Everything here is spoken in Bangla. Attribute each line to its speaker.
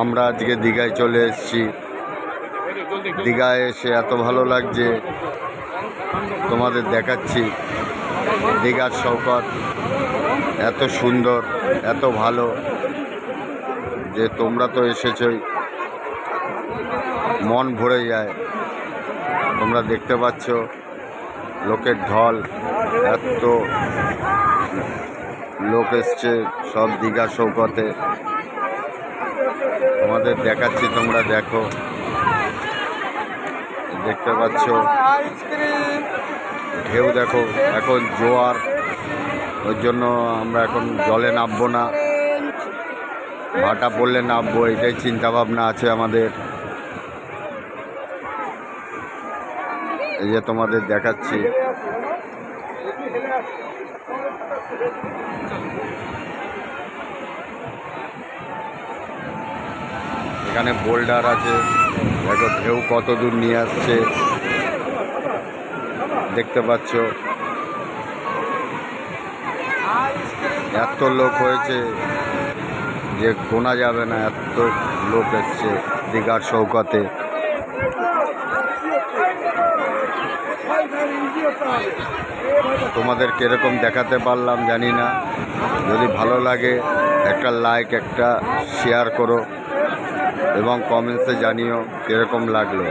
Speaker 1: আমরা আজকে দীঘায় চলে এসেছি। দীঘায় এসে এত ভালো লাগছে, তোমাদের দেখাচ্ছি। দীঘার সৈকত এত সুন্দর, এত ভালো যে তোমরা তো এসেছই, মন ভরে যায়। তোমরা দেখতে পাচ্ছ লোকের ঢল, এত লোক এসছে সব দীঘা সৈকতে। তোমাদের দেখাচ্ছি, তোমরা দেখো, দেখতে পাচ্ছ ঢেউ দেখো। এখন জোয়ার, ওই জন্য আমরা এখন জলে নামবো না, ভাটা পড়লে নামবো, এটাই চিন্তা ভাবনা আছে আমাদের। এই যে তোমাদের দেখাচ্ছি, এখানে বোল্ডার আছে, দেখো ঢেউ কত দূর নিয়ে আসছে, দেখতে পাচ্ছ। এত লোক হয়েছে যে গোনা যাবে না, এত লোক এসছে দীঘার সৈকতে। তোমাদের কিরকম দেখাতে পারলাম জানি না। যদি ভালো লাগে একটা লাইক, একটা শেয়ার করো এবং কমেন্টসে জানিও কিরকম লাগলো।